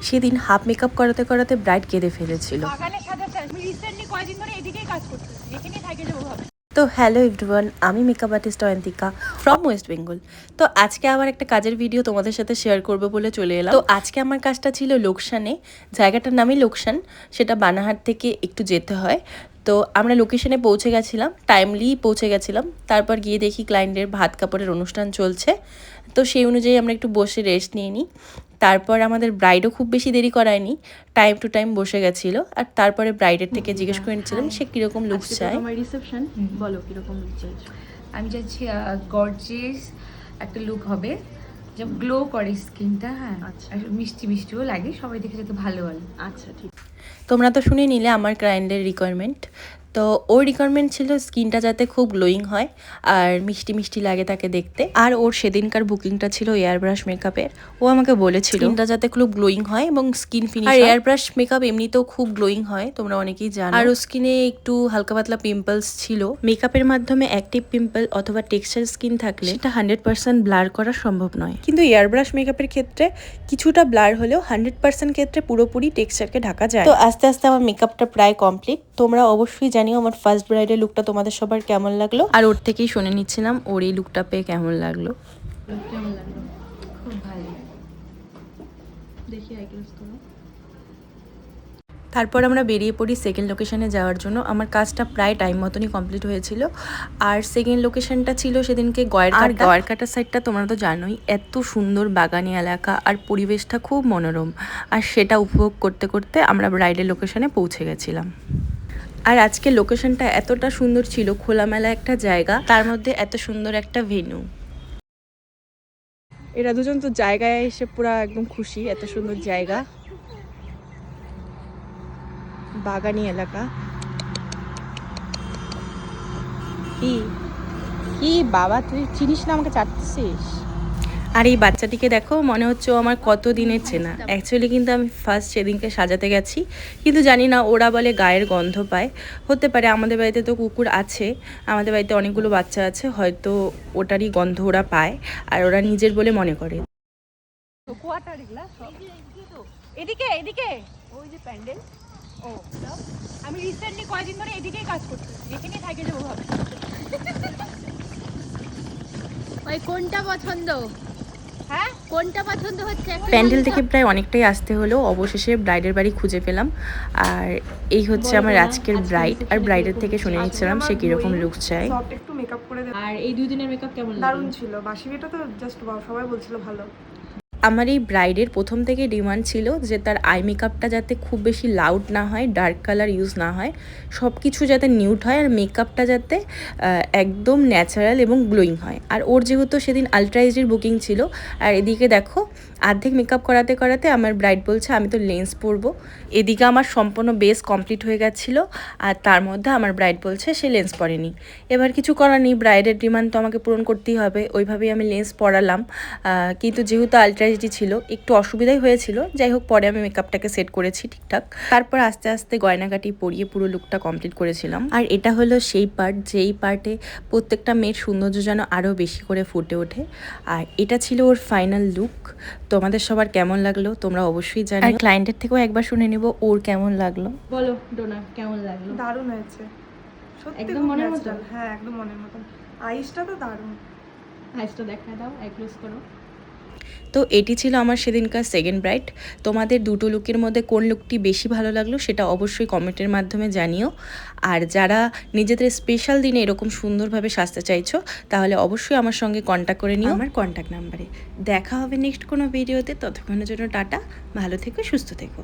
সেদিন half makeup করাতে করাতে ব্রাইড কেঁদে ফেলেছিল। তো হ্যালো এভরিওয়ান, আমি makeup artist Ayantika from West Bengal. তো আজকে আবার একটা কাজের ভিডিও তোমাদের সাথে শেয়ার করবো বলে চলে এলাম। তো আজকে আমার কাজটা ছিল লোকসানে, জায়গাটার নামই লোকসান, সেটা বানাহাট থেকে একটু যেতে হয়। তো আমরা লোকেশনে পৌঁছে গেছিলাম, টাইমলি পৌঁছে গেছিলাম। তারপর গিয়ে দেখি ক্লায়েন্টের ভাত কাপড়ের অনুষ্ঠান চলছে, তো সেই অনুযায়ী আমরা একটু বসে রেস্ট নিয়ে নিই। তারপর আমাদের ব্রাইডও খুব বেশি দেরি করায়নি, টাইম টু টাইম বসে গেছিলো। আর তারপরে ব্রাইডের থেকে জিজ্ঞেস করে নিচ্ছিলাম সে কীরকম লুক চায়। রিসেপশন বলো কীরকম লুক চাইছো? আমি চাইছি গর্জিয়াস একটা লুক হবে, যে গ্লো করে স্কিনটা, হ্যাঁ, আচ্ছা। আর মিষ্টি মিষ্টিও লাগে, সবাই দেখে যাতে ভালো বলে। আচ্ছা ঠিক। তোমরা তো শুনে নিলে আমার ক্লায়েন্টের রিকোয়ারমেন্ট। তো ওর রিকোয়ারমেন্ট ছিল স্কিনটা যাতে খুব গ্লোয়িং হয় আর মিষ্টি মিষ্টি লাগে তাকে দেখতে। আর ওর সেদিনকার বুকিংটা ছিল এয়ার ব্রাশ মেকআপের। ও আমাকে বলেছিল স্কিনটা যাতে খুব গ্লোয়িং হয় এবং স্কিন ফিনিশ। আর এয়ার ব্রাশ মেকআপ এমনিতেও খুব গ্লোয়িং হয়, তোমরা অনেকেই জানো। আর ওর স্কিনে একটু হালকা পাতলা পিম্পলস ছিল। মেকআপের মাধ্যমে অ্যাক্টিভ পিম্পল অথবা টেক্সচার স্কিন থাকলে সেটা 100% ব্লার করা সম্ভব নয়, কিন্তু এয়ার ব্রাশ মেকআপের ক্ষেত্রে কিছুটা ব্লার হলেও 100% ক্ষেত্রে পুরোপুরি টেক্সচারকে ঢাকা যায়। তো আস্তে আস্তে আমার মেকআপটা প্রায় কমপ্লিট। তোমরা অবশ্যই জানিও আমার ফার্স্ট ব্রাইডের লুকটা তোমাদের সবার কেমন লাগলো, আর ওর থেকেই শুনে নিচ্ছিলাম ওর এই লুকটা পেয়ে কেমন লাগলো। কেমন লাগলো? খুব ভালো। দেখি আইক্লোজ করো। তারপর আমরা বেরিয়ে পড়ি সেকেন্ড লোকেশনে যাওয়ার জন্য। আমার কাজটা প্রায় টাইম মতনই কমপ্লিট হয়েছিল। আর সেকেন্ড লোকেশনটা ছিল সেদিনকে গয়েরকাটা সাইডটা তোমরা তো জানোই, এত সুন্দর বাগানি এলাকা আর পরিবেশটা খুব মনোরম। আর সেটা উপভোগ করতে করতে আমরা ব্রাইডের লোকেশনে পৌঁছে গেছিলাম। আর আজকে লোকেশনটা এতটা সুন্দর ছিল, খোলামেলা একটা জায়গা, তার মধ্যে এত সুন্দর একটা ভেন্যু। এরা দুজন তো জায়গায় এসে পুরা একদম খুশি, এত সুন্দর জায়গা, বাগানি এলাকা। কি কি বাবা, তুই চিনিস না আমাকে চাটতেছিস? আর এই বাচ্চাটিকে দেখো, মনে হচ্ছে ও আমার কত দিনের চেনা। অ্যাকচুয়ালি কিন্তু আমি ফার্স্ট সেদিনকে সাজাতে গেছি, কিন্তু জানি না, ওরা বলে গায়ের গন্ধ পায়। হতে পারে, আমাদের বাড়িতে তো কুকুর আছে, আমাদের বাড়িতে অনেকগুলো বাচ্চা আছে, হয়তো ওটারই গন্ধ ওরা পায় আর ওরা নিজের বলে মনে করে। এদিকে এদিকে ওই যে প্যান্ডেল। ও, আমি রিসেন্টলি কয়েকদিন ধরে এদিকেই কাজ করছি, এখানেই থাকে যাবো ভাবে। ওই কোনটা পছন্দ? হ্যাঁ, কোনটা পছন্দ হচ্ছে? প্যান্ডেল থেকে প্রায় অনেকটাই আসতে হলো, অবশেষে ব্রাইডের বাড়ি খুঁজে পেলাম। আর এই হচ্ছে আমার আজকের ব্রাইড। আর ব্রাইডের থেকে শুনে নিচ্ছিলাম সে কিরকম লুক চায়। সফট একটু মেকআপ করে দেব। আর এই 2 দিনের মেকআপ কেমন লাগলো? দারুণ ছিল। বাসি বিয়েটা তো জাস্ট ওয়াও, সবাই বলছিল ভালো। আমার এই ব্রাইডের প্রথম থেকে ডিমান্ড ছিল যে তার আই মেকআপটা যাতে খুব বেশি লাউড না হয়, ডার্ক কালার ইউজ না হয়, সব কিছু যাতে নিউড হয়, আর মেকআপটা যাতে একদম ন্যাচারাল এবং গ্লোয়িং হয়। আর ওর যেহেতু সেদিন আলট্রা এইচডির বুকিং ছিল, আর এদিকে দেখো অর্ধেক মেকআপ করাতে করাতে আমার ব্রাইড বলছে আমি তো লেন্স পরবো। এদিকে আমার সম্পূর্ণ বেস কমপ্লিট হয়ে গেছিলো, আর তার মধ্যে আমার ব্রাইড বলছে সে লেন্স পরেনি। এবার কিছু করার নেই, ব্রাইডের ডিমান্ড তো আমাকে পূরণ করতেই হবে, ওইভাবেই আমি লেন্স পরালাম। কিন্তু যেহেতু আলট্রা এইচডি ছিল একটু অসুবিধাই হয়েছিল, যাই হোক পরে আমি মেকআপটাকে সেট করেছি ঠিকঠাক। তারপর আস্তে আস্তে গয়নাগাটি পরিয়ে পুরো লুকটা কমপ্লিট করেছিলাম। আর এটা হলো সেই পার্ট যেই পার্টে প্রত্যেকটা মেয়ের সৌন্দর্য যেন আরও বেশি করে ফুটে ওঠে। আর এটা ছিল ওর ফাইনাল লুক। তোমাদের সবার কেমন লাগলো তোমরা অবশ্যই জানো। আর ক্লায়েন্টের থেকেও একবার শুনে নেব ওর কেমন লাগলো। বলো ডোনা, কেমন লাগলো? দারুণ হয়েছে সত্যি, একদম খুব মনের মতো? natural। হ্যাঁ, একদম মনের মতন। আইসটা তো দারুণ। আইসটা দেখায় দাও, আই ক্লোজ করো। তো এটি ছিল আমার সেদিনকার সেকেন্ড ব্রাইড। তোমাদের দুটো লুকের মধ্যে কোন লুকটি বেশি ভালো লাগলো সেটা অবশ্যই কমেন্টের মাধ্যমে জানিও। আর যারা নিজেদের স্পেশাল দিনে এরকম সুন্দরভাবে সাজতে চাইছো, তাহলে অবশ্যই আমার সঙ্গে কন্ট্যাক্ট করে নিও আমার কন্ট্যাক্ট নাম্বারে। দেখা হবে নেক্সট কোনো ভিডিওতে, ততক্ষণের জন্য টাটা, ভালো থেকো, সুস্থ থেকো।